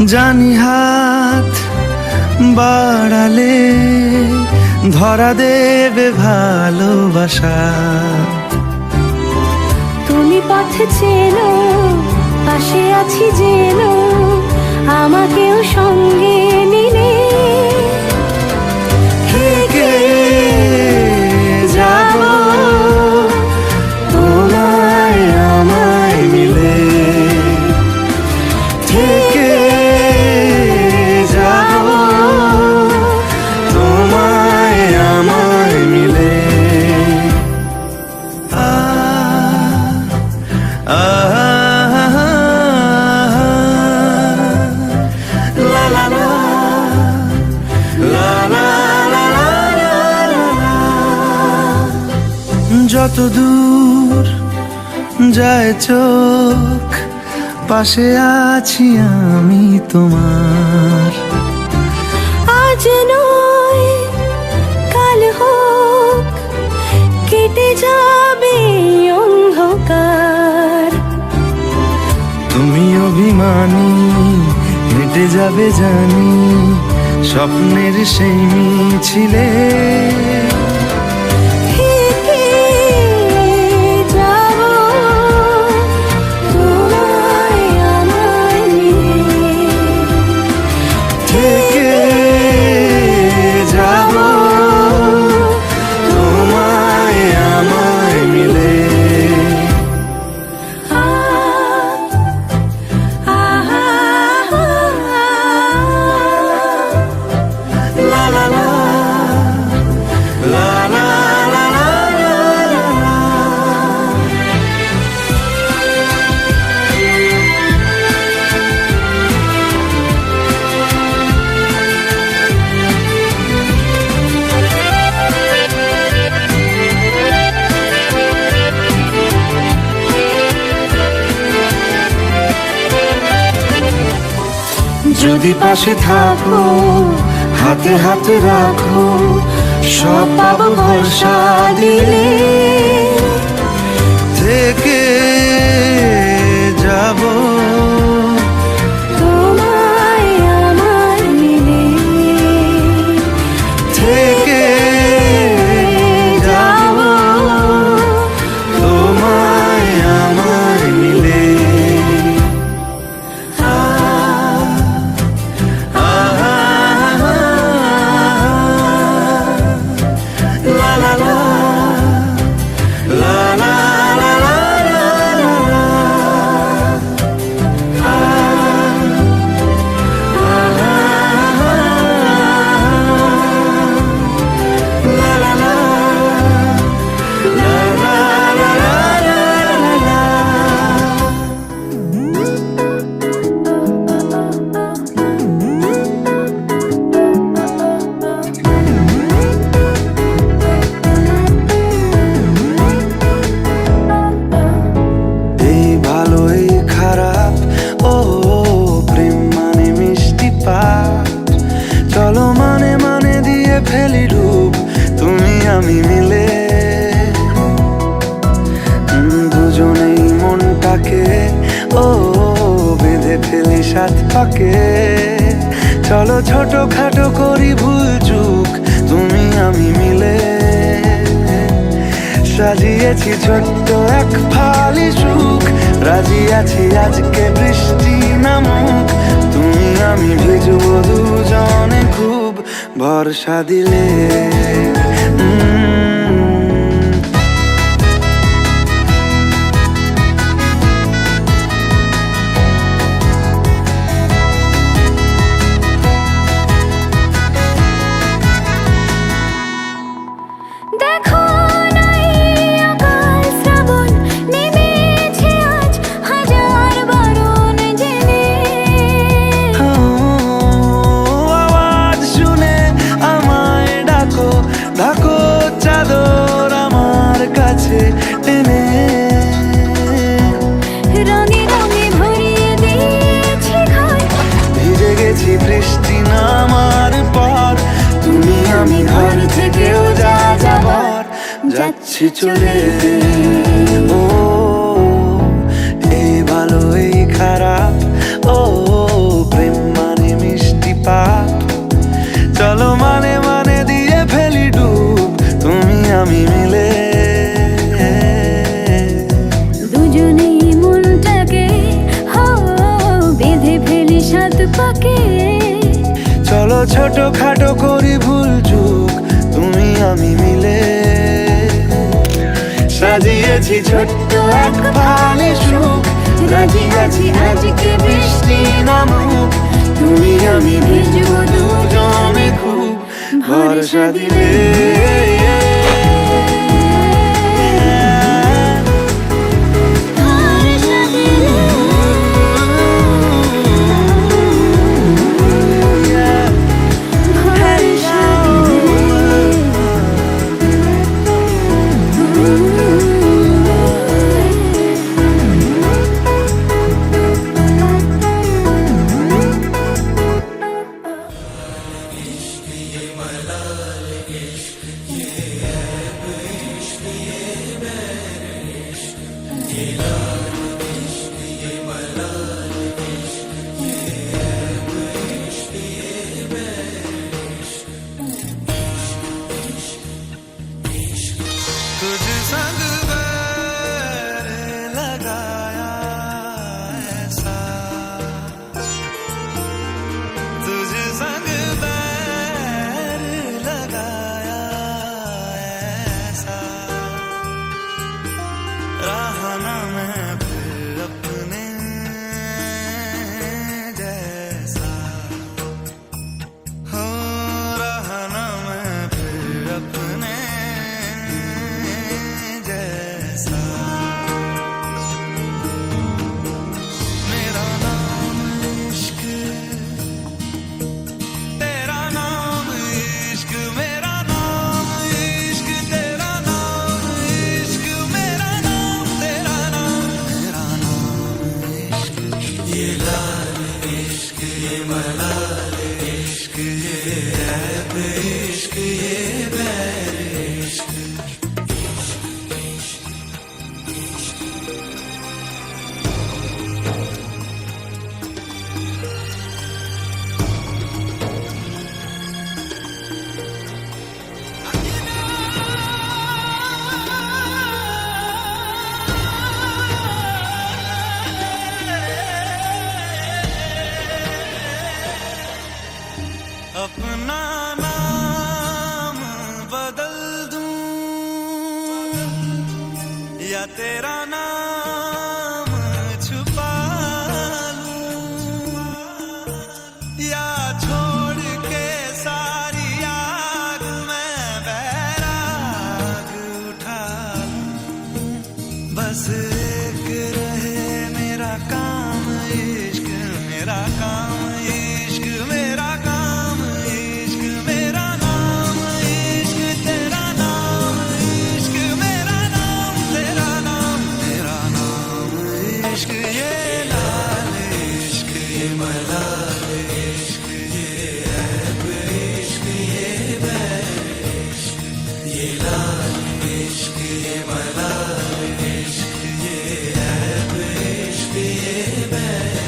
জানি হাত বাড়ালে ধরা দেবে ভালোবাসা। তুমি পথ চেনো, পাশে আছি জেনো, আমাকেও সঙ্গে নিলে থেকে যাব তোমায় আমায় মিলে, থেকে যাব তোমায় আমায় মিলে। যত দূর যায় চোখ পাশে আছি আমি তোমার। আজ নয় কাল হোক কেটে যাবে অন্ধকার। তুমি অভিমানী হেঁটে যাবে জানি স্বপ্নের সেই মিছিলে। যদি পাশে থাকো হাতে হাতে রাখো সব পাবো ভরসা দিলে। থেকে যাব তোমায় আমার মিলে, থেকে যাব তোমায় আমার মিলে। চলো মানে মানে দিয়ে ফেলি রূপ তুমি আমি মিলে। দুজনেই মনটাকে বেঁধে ফেলি সাত পাকে। চলো ছোট খাটো করি ভুল চুক তুমি আমি মিলে। সাজিয়েছি ছোট্ট এক ফালি সুখ, রাজি আছি আজকে বৃষ্টি নামুক তুমি আমি ভিজবো দুজনে খুব ভরসা দিলে। দেখো নাই আকাল শ্রাবণ নেমেছে আজ হাজার বারণ জেনে। আওয়াজ শুনে আমায় ডাকো ডাকো চাদর আমার কাছে টেনে। রঙে রঙে ভরিয়ে দিয়েছি ঘর, ভিজে গেছি বৃষ্টি নামার পর তুমি আমি ঘর থেকেও যা যাবার যাচ্ছি চলে। ও এই ভালো এই খারাপ ও প্রেম ছোট খাটো করি ভুল চুক তুমি আমি মিলে সাজিয়েছি ছোট্ট এক ফালি সুখ রাজি আছি আজকে বৃষ্টি নামুক তুমি আমি ভিজবো দুজনে খুব ভরসা দিলে तुझ संग बैर लगाया ऐसा तुझ संग बैर लगाया ऐसा रहा ना मैं फिर अपने जैसा हो रहा ना मैं फिर अपने मेरा नाम इश्क तेरा नाम इश्क मेरा नाम इश्क तेरा नाम इश्क मेरा नाम तेरा नाम मेरा नाम इश्क ये लाल इश्क ये मलाल इश्क ये ऐब इश्क ये बैर इश्क अपना नाम बदल दूं या तेरा नाम छुपा लूं या छोड़ के सारी आग में बैराग उठा लूं बस एक रहे मेरा काम इश्क मेरा काम इश्क मेरा काम इश्क मेरा नाम इश्क तेरा नाम इश्क मेरा नाम तेरा नाम तेरा नाम इश्क ये लाल इश्क ये मलाल इश्क ये ऐब इश्क ये बैर इश्क ये लाल इश्क ये मलाल इश्क ये ऐब इश्क ये बैर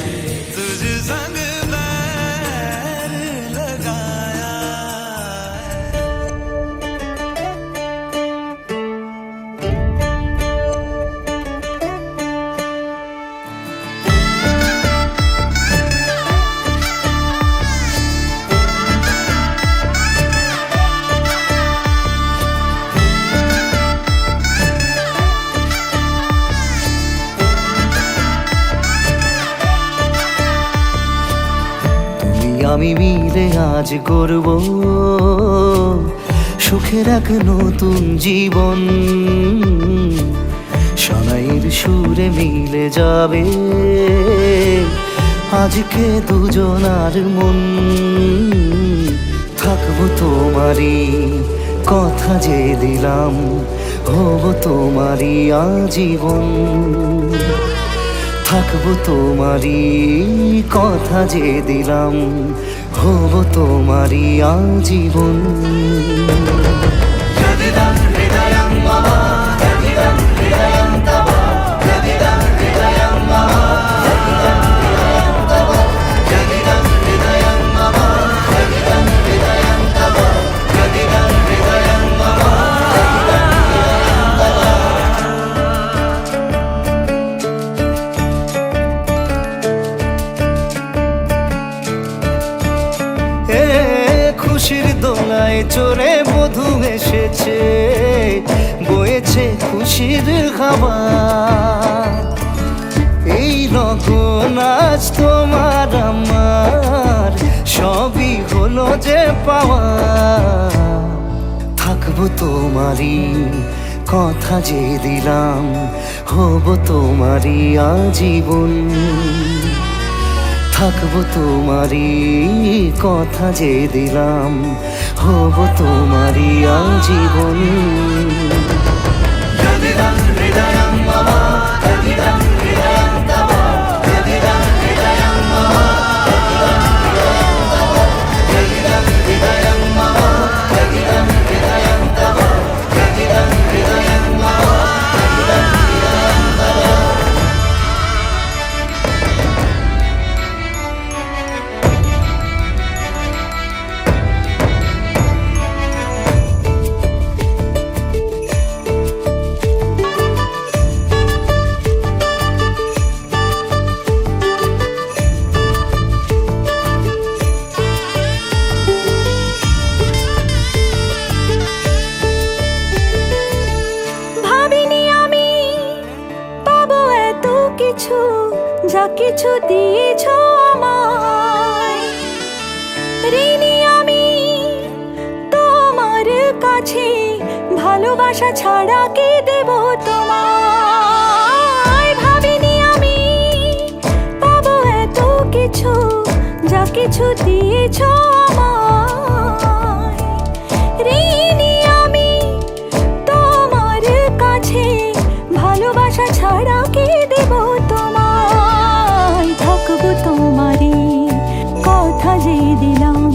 तुझ संग बैर लगाया আমি মিলে আজ গড়ব সুখের এক নতুন জীবন সানাইয়ের সুরে মিলে যাবে আজকে দুজনার মন থাকবো তোমারই কথা যে দিলাম হব তোমারই আজীবন থাকবো তোমারই কথা যে দিলাম হব তোমারই আজীবন নৌকায় চড়ে বধূ এসেছে, বয়েছে খুশির খাবার। এই লগন আজ তোমার আমার, সবই হলো যে পাওয়া। থাকবো তোমারই কথা যে দিলাম, হব তোমারই আজীবন। থাকবো তোমারই কথা যে দিলাম, হব তোমারই আজীবন। যা কিছু দিয়েছ আমায়, ঋণী আমি তোমার কাছে। ভালোবাসা ছাড়া কি দেব তোমায়? ভাবিনি আমি পাবো এত কিছু, যা কিছু দিয়েছ আমায়। ঋণী আমি তোমার কাছে, ভালোবাসা ছাড়া কি দেব তোমায়? থাকবো তোমারই কথা যে দিলাম,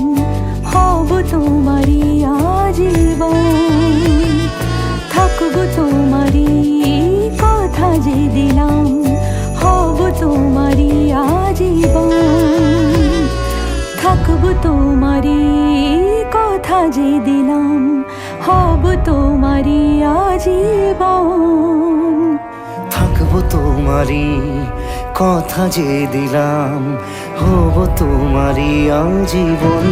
হব তোমারই আজীবন। থাকবো তোমারই কথা যে দিলাম, হব তোমারই আজীবন। থাকবো তোমারই কথা যে দিলাম, হব তোমারই আজীবন। থাকবো তোমারই কথা যে দিলাম, হব তোমারই আজীবন।